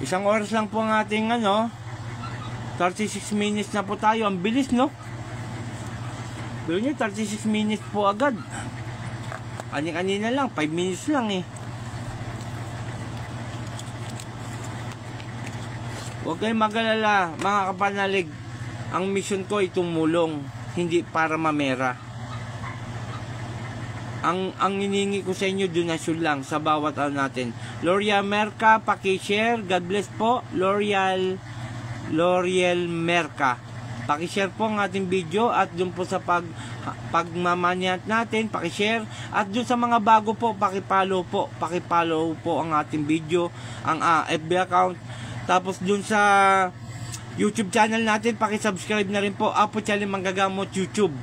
Isang oras lang po ang ating 36 minutes na po tayo. Ang bilis, no? Pero nyo, 36 minutes po agad. Kanina lang, 5 minutes lang eh. Huwag kayong mag-alala, mga kapanalig. Ang mission ko ay tumulong, hindi para mamera. Ang hiningi ko sa inyo, donasyon lang sa bawat natin. L'Oreal Merca, paki-share. God bless po. L'Oreal Merca. Paki-share po ang ating video, at dun po sa pagmamanihan natin, paki-share. At dun sa mga bago po, paki-follow po. Paki-follow po ang ating video, ang FB account. Tapos dun sa YouTube channel natin, paki-subscribe na rin po. Apo Channel Manggagamot YouTube.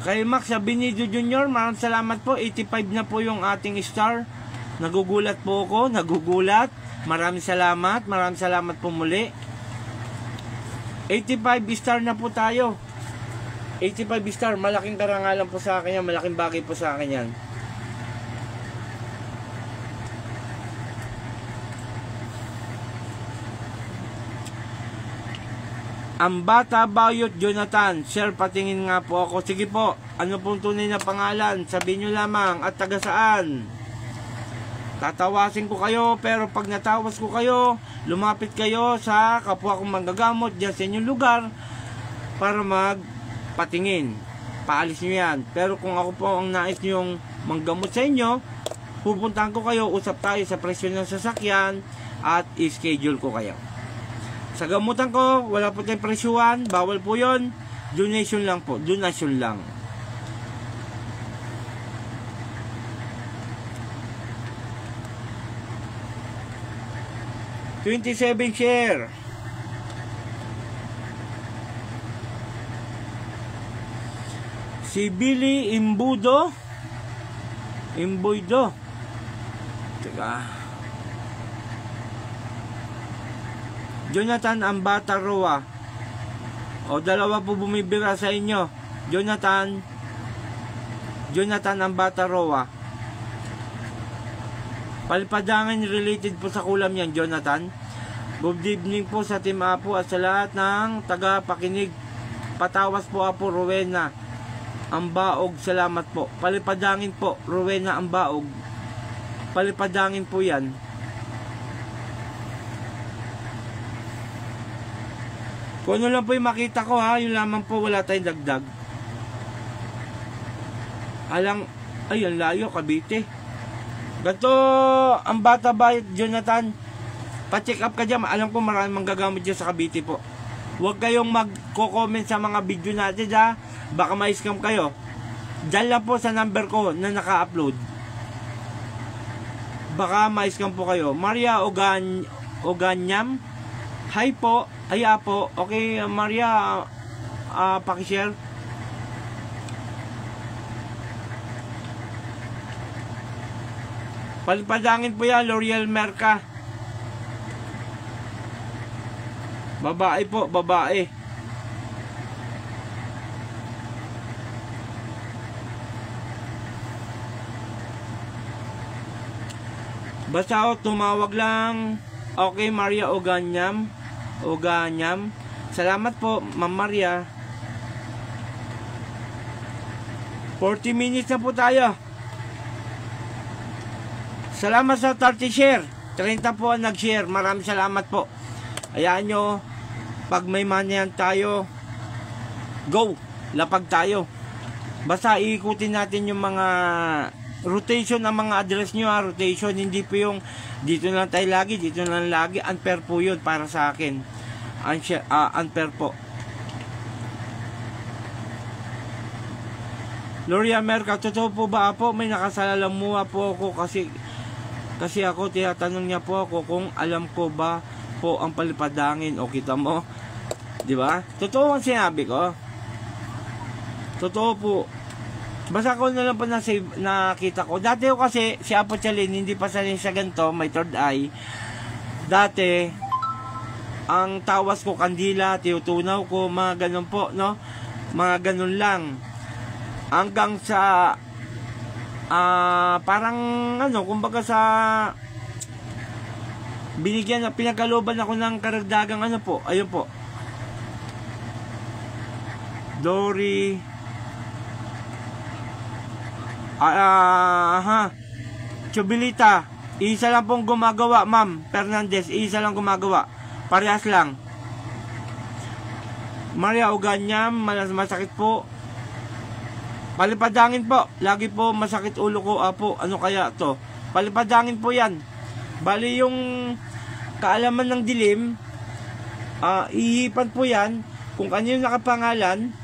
Kay Max Abinido Jr., maraming salamat po. 85 na po yung ating star. Nagugulat po ako, nagugulat. Maraming salamat po muli. 85 star na po tayo. 85 star, malaking karangalan po sa akin yan, malaking bagay po sa akin yan. Ang Bata Bayot Jonathan, sir, patingin nga po ako. Sige po, ano pong tunay na pangalan? Sabihin nyo lamang, at taga saan? Tatawasin ko kayo, pero pag natawas ko kayo, lumapit kayo sa kapwa kong manggagamot dyan sa inyong lugar para magpatingin. Paalis nyo yan. Pero kung ako po ang nais nyo yung manggamot sa inyo, pupuntahan ko kayo, usap tayo sa presyo ng sasakyan, at i-schedule ko kayo. Sa gamutan ko, wala po tayong presyuhan, bawal po yon. Donation lang po, donation lang. $27 share. Si Billy Imbudo. Teka. Jonathan Ambata Roa. O, dalawa po bumibira sa inyo. Jonathan Ambata Roa. Palipadangan related po sa kulam yan, Jonathan. Good evening po sa Team Apo at sa lahat ng taga-pakinig. Patawas po Apo Rowena Ambaog, salamat po. Palipadangin po, Rowena Ambaog. Palipadangin po yan. Kung ano lang po yung makita ko yun lamang po, wala tayong dagdag. Ay, ang layo, Cavite. Gato, ang Bata Bayot, Jonathan, pa-check up ka dyan. Alam ko maraming manggagamot dyan sa Cavite po. Huwag kayong magko-comment sa mga video natin baka ma-scam kayo. Dyan lang po sa number ko na naka-upload. Baka ma-scam po kayo. Maria Oganyam. Hi po. Ay po. Okay, Maria, paki-share. Palipadangin po yan, L'Oreal Merca. Babae po, babae. Basta tumawag lang. Okay, Maria Oganyam. Salamat po, Ma'am Maria. 40 minutes na po tayo. Salamat sa 30 share. 30 po ang nag-share. Maraming salamat po. Ayan nyo. Pag may manayan tayo, go. Lapag tayo. Basta iikutin natin yung mga rotation ng mga address nyo. Rotation, hindi po yung dito na tayo lagi, dito na lagi. Unfair po yun para sa akin. Unfair po. L'Oreal Merca, totoo po ba po? May nakasalalamuha po ako kasi ako tinatanong niya po ako kung alam ko ba po ang palipadangin. O kita mo, di ba? Totoo ang sinabi ko. Totoo po. Basta ko na lang po nakita ko. Dati ko kasi si Apo Chalin, hindi pa sanay sa ganito, may third eye. Dati, ang tawas ko kandila, tinutunaw ko, mga ganun po, no? Mga ganun lang. Hanggang sa parang ano, kumbaga sa binigyan na pinagkalooban ako ng karagdagang ano po, ayun po. Dory Chobilita, isa lang pong gumagawa, Ma'am Fernandez, isa lang gumagawa. Parehas lang. Maria Oganyam, masakit po. Palipadangin po. Lagi po masakit ulo ko, Apo. Ano kaya to? Palipadangin po yan. Bali yung kaalaman ng dilim, ihipan po yan. Kung ano yung nakapangalan,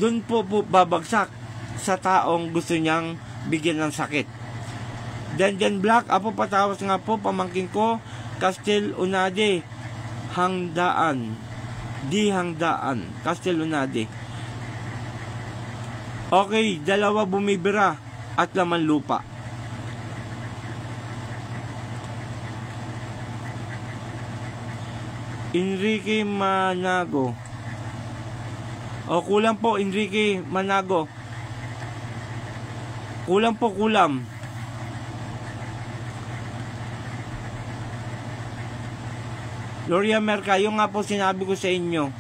dun po babagsak sa taong gusto niyang bigyan ng sakit. Den Black, Apo patawas nga po, pamangkin ko, Castel Unade, Hangdaan. Castel Unade. Okay, dalawa bumibira at laman lupa. Enrique Manago. O, kulang po, Enrique Manago. Kulang po, kulam. L'Oreal Merca, yung nga po sinabi ko sa inyo.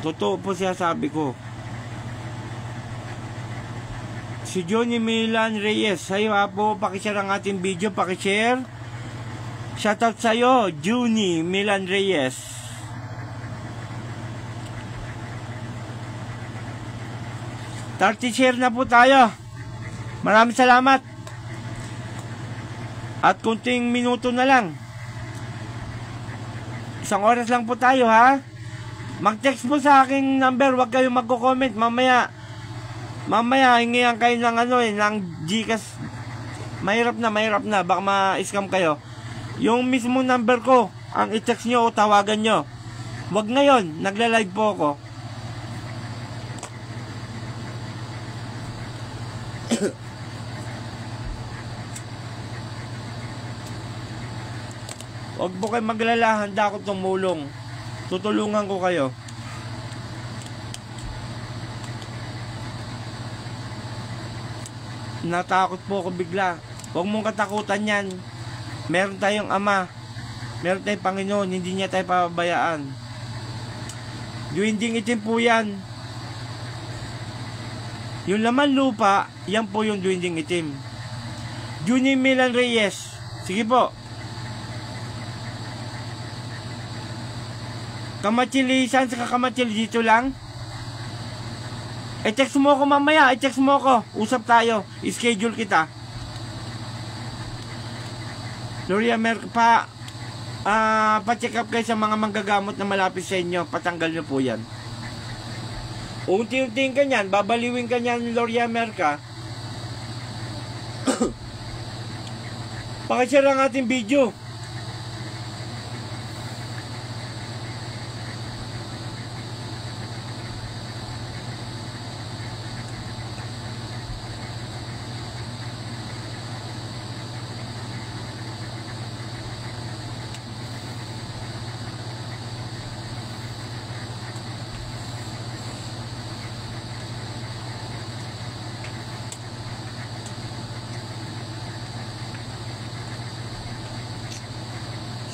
Totoo po siya sabi ko. Si Johnny Milan Reyes, sa'yo po, pakishare ang ating video, pakishare. Shoutout sa'yo, Johnny Milan Reyes. Share na po tayo. Maraming salamat. At kunting minuto na lang. 1 oras lang po tayo, ha? Mag-text po sa aking number, huwag kayong magko-comment. Mamaya, hingihan kayo ng ng Gcash. Mahirap na, baka ma-scam kayo. Yung mismo number ko, ang i-text nyo o tawagan nyo. Huwag ngayon, nagla-live po ako. Huwag po kayo maglala, handa ako tumulong. Tutulungan ko kayo. Natakot po ako bigla. Huwag mong katakutan yan. Meron tayong Ama. Meron tayong Panginoon. Hindi niya tayo pababayaan. Duwinding itim po yan. Yung laman lupa, yan po yung duwinding itim. Johnny Milan Reyes. Sige po. Kamachilisan sa Kamachili dito lang. I-text mo ako mamaya. I-text mo ako. Usap tayo. I-schedule kita. L'Oreal Merca, pa-check up kayo sa mga manggagamot na malapit sa inyo. Patanggal nyo po yan. Unti-untiin ka nyan. Babaliwin ka nyan, L'Oreal Merca. Pakishare ang ating video.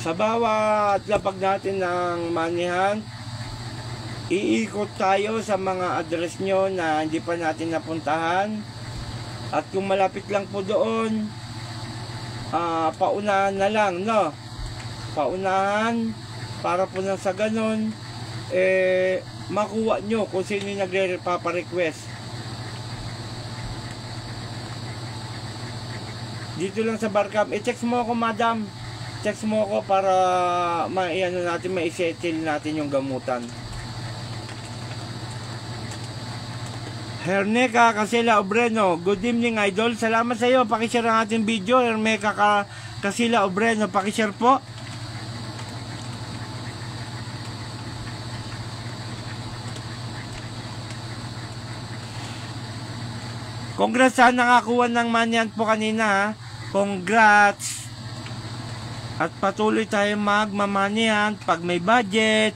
Sa bawat lapag natin ng manihan, iikot tayo sa mga address nyo na hindi pa natin napuntahan. At kung malapit lang po doon, paunahan na lang, no? Paunahan, para po na sa ganon, makuha nyo kung sino yung nagre-request. Dito lang sa Barcam. I-text mo ako, madam. Text mo ako para ma-settle natin yung gamutan. Herneka Casila Obreno, good evening idol. Salamat sa iyo. Pakishare ang ating video. Herneka Casila Obreno, pakishare po. Congrats sa nakakuha ng manyan po kanina, ha. Congrats. At patuloy tayo magmamanihan pag may budget.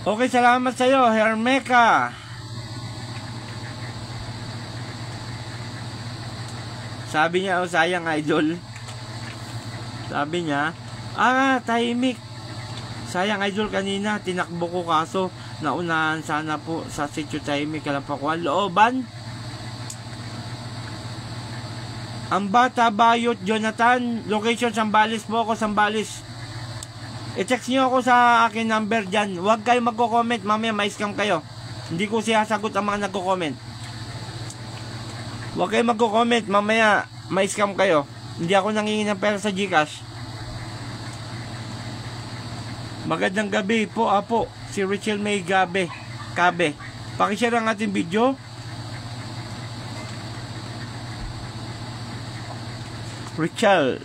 Okay, salamat sa iyo, Hermeka. Sabi niya, oh, sayang idol. Sabi niya, tahimik. Sayang idol, kanina tinakbo ko kaso naunahan sana po sa sitio tahimik. Kalapakuan looban. Ang Bata Bayot Jonathan, location Sambales po ako, Sambales. I-text nyo ako sa akin number dyan. Huwag kayo magko-comment, mamaya ma-scam kayo. Hindi ko siya sagot ang mga nagko-comment. Huwag kayo magko-comment, mamaya ma-scam kayo. Hindi ako nangingi ng pera sa GCash. Magandang gabi po, apo. Si Rachel May Kabe. Pakishare ang ating video. Rachel.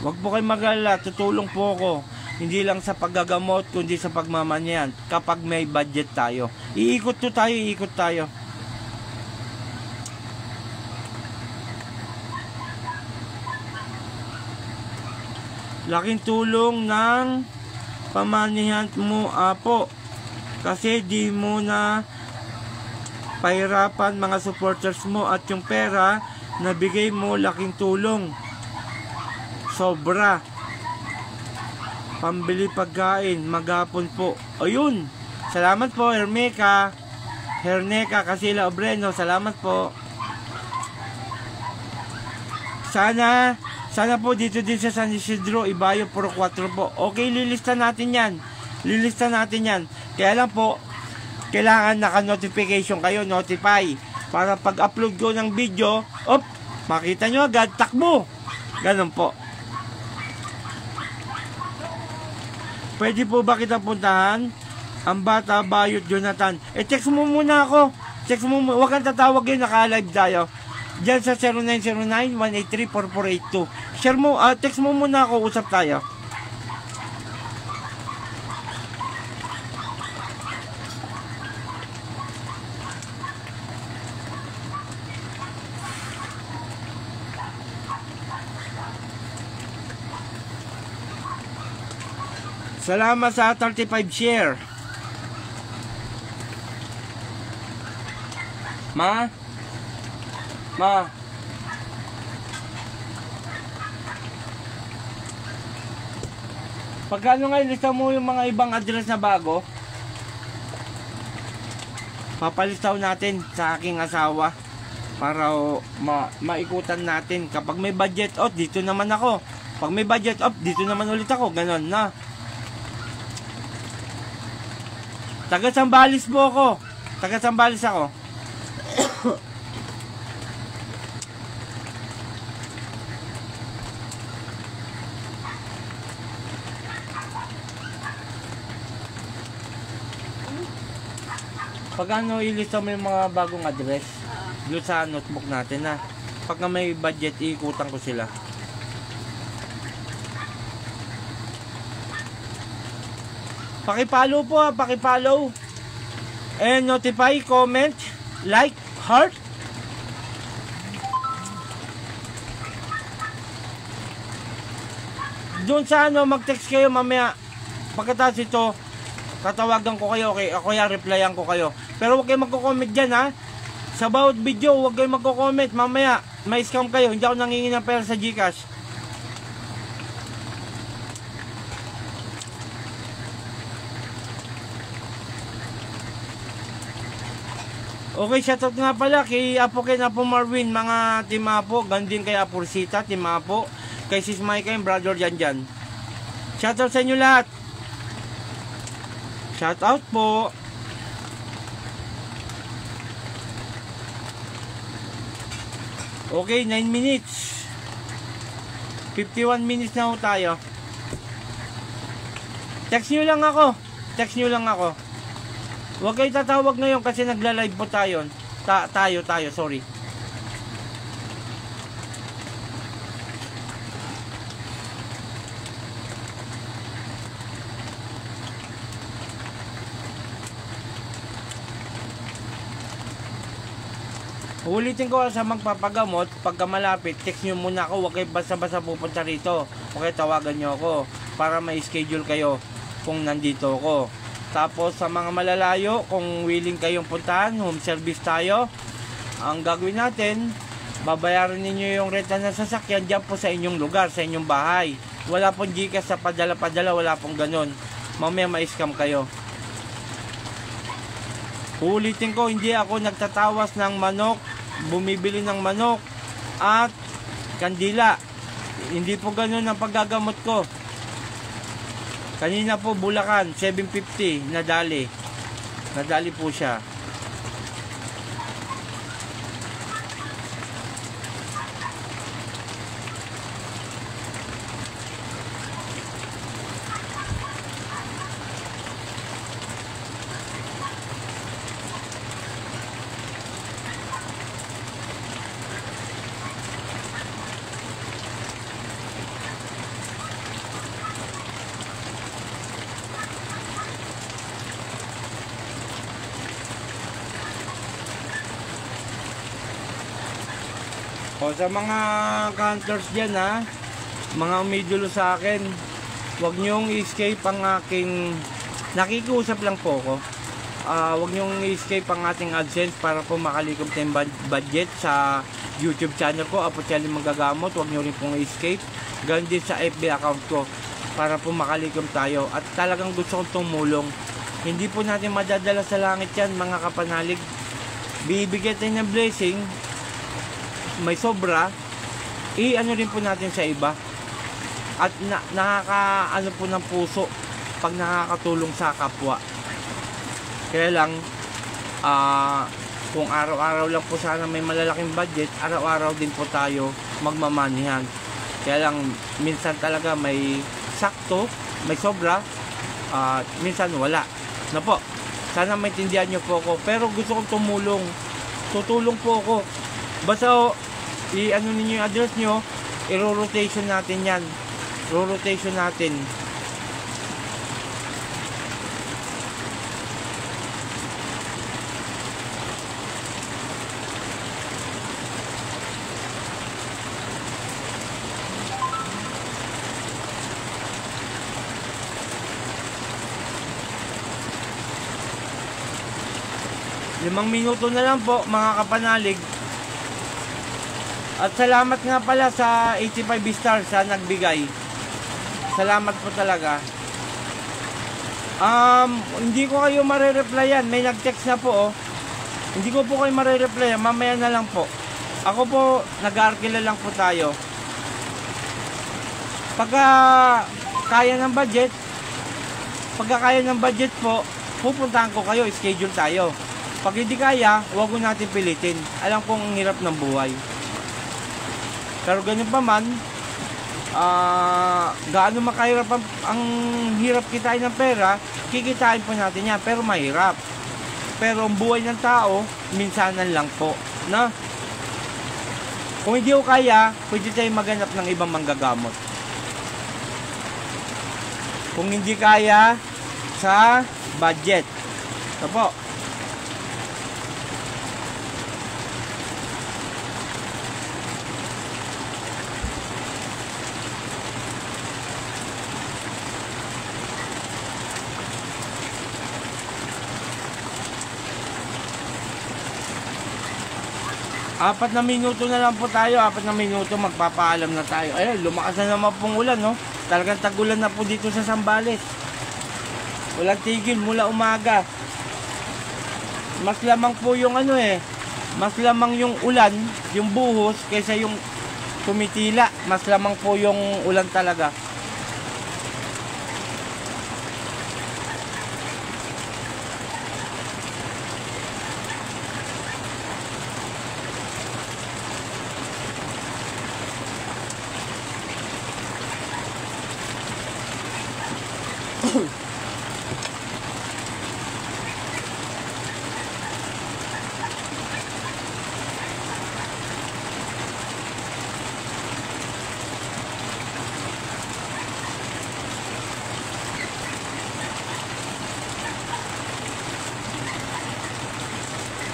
Huwag po kayo mag-alala, tutulong po ako. Hindi lang sa paggagamot, kundi sa pagmamanyan. Kapag may budget tayo. Iikot tayo. Laking tulong ng pamanihan mo, apo. Kasi di mo na pahirapan mga supporters mo at yung pera na bigay mo, laking tulong. Sobra. Pambili pagkain, maghapon po. Ayun. Salamat po, Herneka Casila Obreno. Salamat po. Sana po dito din sa San Isidro, Ibayo, Puro 4 po. Okay, lilista natin yan. Kaya lang po, kailangan naka-notification kayo, notify. Para pag-upload ko ng video, makita nyo agad, takbo. Ganun po. Pwede po ba kita puntahan? Ang Bata Bayot Jonathan. Text mo muna ako. Huwag kang tatawag yun, naka-live tayo. Diyan sa 0909-183-4482. Share mo, text mo muna ako, usap tayo. Salamat sa 35 share. Ma. Pagkano nga ilista mo yung mga ibang address na bago? Papalistaw natin sa aking asawa para maikutan natin. Kapag may budget off, dito naman ako. Pag may budget off, dito naman ulit ako. Ganon na. Taga Sambales po ako. Taga Sambales ako. Pagkano ilista mo yung mga bagong address doon sa notebook natin, na pagka may budget, iikutan ko sila. Pakipollow po, pakipollow. And notify, comment, like, heart. Doon sa mag-text kayo mamaya. Pagkatapos ito, tatawagan ko kayo, okay, ako ya replyan ko kayo. Pero huwag kayo magko-comment dyan ha. Sa bawat video, huwag kayo magko-comment. Mamaya, may scam kayo. Hindi ako nangingi ng pera sa GCash. Okay, shoutout nga pala kay Apo Ken, Apo Marvin, mga Team Apo. Gandin kay Apo Rosita, Team Apo. Kay Sis Mike, Brother Janjan. Shoutout sa inyo lahat. Shoutout po. Okay, 9 minutes. 51 minutes na ho tayo. Text nyo lang ako. Text nyo lang ako. Huwag kayo tatawag ngayon kasi nagla-live po tayo. Tayo, sorry. Ulitin ko sa magpapagamot, pagka malapit, text nyo muna ako, huwag kayo basta-basta pupunta rito. Okay, tawagan nyo ako para may-schedule kayo kung nandito ako. Tapos sa mga malalayo, kung willing kayong puntahan, home service tayo. Ang gagawin natin, babayaran ninyo yung renta ng sasakyan dyan po sa inyong lugar, sa inyong bahay. Wala pong GCash sa padala-padala, wala pong ganun. Mamaya ma-scam kayo. Ulitin ko, hindi ako nagtatawas ng manok, bumibili ng manok at kandila. Hindi po ganun ang paggagamot ko. Kanina po Bulacan, 750 nadali. Nadali po siya. O sa mga counters dyan ha, mga umidulo sa akin, huwag nyong escape ang aking, nakikiusap lang po ako, huwag nyong escape ang ating AdSense para po makalikom tayong budget sa YouTube channel ko, Apo Chelly Manggagamot. Huwag nyo rin pong escape, ganun din sa FB account ko para po makalikom tayo. At talagang gusto kong tumulong, hindi po natin madadala sa langit yan mga kapanalig. Bibigyan tayo ng blessing, may sobra, i-ano rin po natin sa iba. At nakaka-ano po ng puso pag nakakatulong sa kapwa. Kaya lang, kung araw-araw lang po sana may malalaking budget, araw-araw din po tayo magmamanihan. Kaya lang, minsan talaga may sakto, may sobra, minsan wala. Na po, sana maintindihan nyo po ako. Pero gusto kong tumulong. Tutulong po ako. Basta i-ano ninyo yung address nyo, i-rotation natin yan. Rotation natin. Limang minuto na lang po mga kapanalig. At salamat nga pala sa 85 stars sa nagbigay. Salamat po talaga. Hindi ko kayo mare-replyan. May nag-text na po. Hindi ko po kayo mare-replyan. Mamaya na lang po. Ako po, nag-arkila lang po tayo. Pagka kaya ng budget po, pupuntahan ko kayo, schedule tayo. Pag hindi kaya, huwag ko natin pilitin. Alam kong ang hirap ng buhay. Pero ganun pa man, gaano makahirap ang hirap kitain ng pera, kikitain po natin yan, pero mahirap. Pero ang buhay ng tao, minsanan lang po. Na? Kung hindi ko kaya, pwede tayo maghanap ng ibang manggagamot. Kung hindi kaya, sa budget. Ito po. 4 na minuto na lang po tayo. 4 na minuto magpapaalam na tayo. Ayun, lumakas na naman pong ulan, no? Talagang tagulan na po dito sa Zambales. Walang tigil mula umaga. Mas lamang po yung ano mas lamang yung ulan, yung buhos, kaysa yung tumitila. Mas lamang po yung ulan talaga.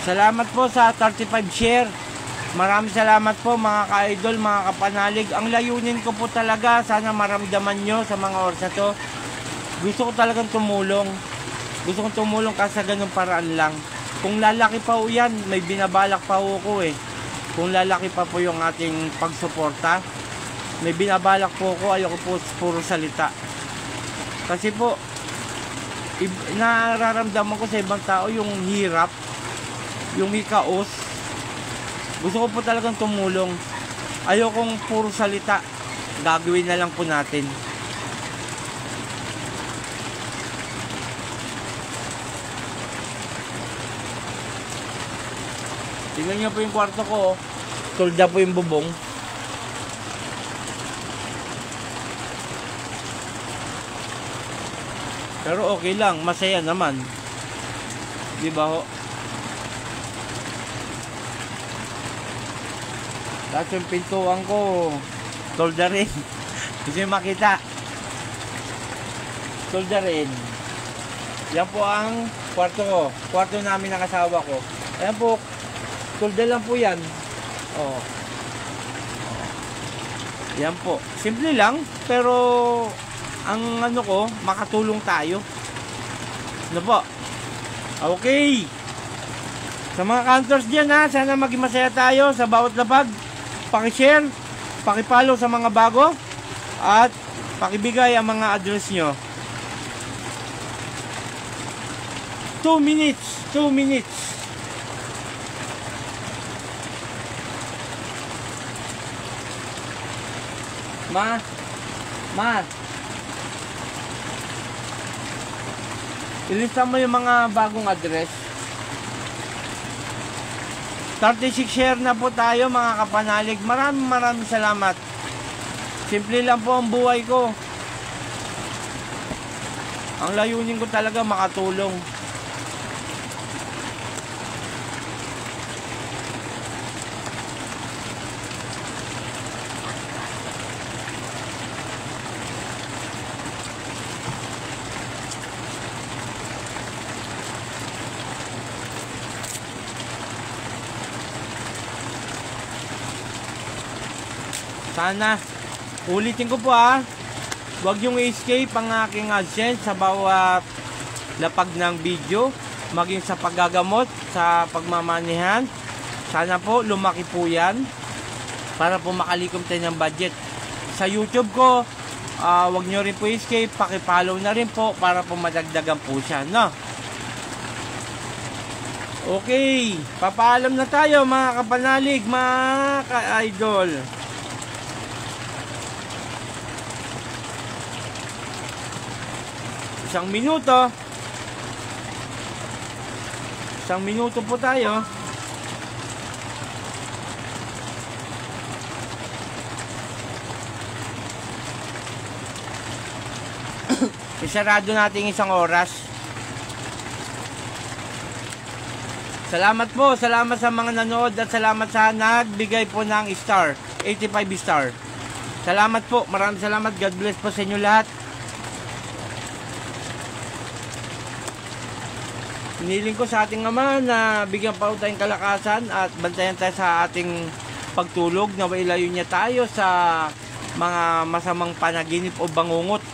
Salamat po sa 35 share. Maraming salamat po mga ka-idol, mga kapanalig. Ang layunin ko po talaga, sana maramdaman nyo sa mga oras na to. Gusto ko talagang tumulong. Gusto kong tumulong kasi sa ganung paraan lang. Kung lalaki pa po yan, may binabalak pa po ko Kung lalaki pa po yung ating pagsuporta, may binabalak po ko, ayoko po puro salita. Kasi po, nararamdaman ko sa ibang tao yung hirap, yung hikaos. Gusto ko po talagang tumulong. Ayokong puro salita. Gagawin na lang po natin. Tingnan niyo po yung kwarto ko. Tulda po yung bubong. Pero okay lang, masaya naman. Di ba ho? Tapos yung pintuan ko, tolda rin. Gusto nyo makita. Tolda rin. Yan po ang kwarto ko. Kwarto namin ng asawa ko. Ayan po, tolda lang po yan. Oh. Yan po. Simple lang, pero ang ano ko, makatulong tayo. Ano po? Okay. Sa mga counters dyan sana maging masaya tayo sa bawat lapag. Paki-share, paki-follow sa mga bago, at pakibigay ang mga address nyo. 2 minutes. Ma, ilista mo yung mga bagong address. 36 share na po tayo mga kapanalig. Maraming salamat. Simple lang po ang buhay ko. Ang layunin ko talaga makatulong. Sana, ulitin ko po huwag yung escape ang aking AdSense sa bawat lapag ng video, maging sa paggagamot, sa pagmamanihan. Sana po lumaki po yan para po makalikom tayo ng budget. Sa YouTube ko, huwag nyo rin po escape, pakipollow na rin po para po madagdagan po siya, no? Okay, papaalam na tayo mga kapanalig, mga ka-idol. Isang minuto po tayo. Isarado natin isang oras. Salamat po, salamat sa mga nanood at salamat sa nagbigay po ng star, 85 star. Salamat po, maraming salamat. God bless po sa inyo lahat. Hiniling ko sa ating Ama na bigyan pa tayong kalakasan at bantayan tayo sa ating pagtulog, na mailayo niya tayo sa mga masamang panaginip o bangungot,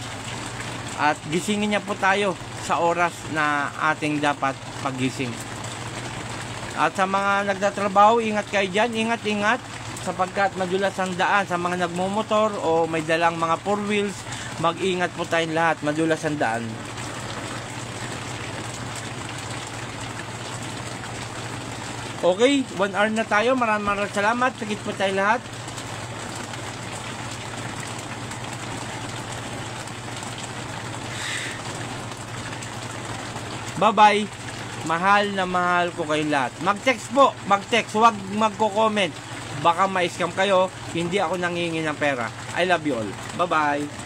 at gisingin niya po tayo sa oras na ating dapat paggising. At sa mga nagtatrabaho, ingat kayo dyan, ingat sapagkat madulas ang daan. Sa mga nagmumotor o may dalang mga 4 wheels, mag-ingat po tayong lahat, madulas ang daan. Okay, 1 hour na tayo. Maraming salamat. Sagit po tayo lahat. Bye-bye. Mahal na mahal ko kayong lahat. Mag-text po. Mag-text. Huwag magko-comment. Baka ma-scam kayo. Hindi ako nangingi ng pera. I love you all. Bye-bye.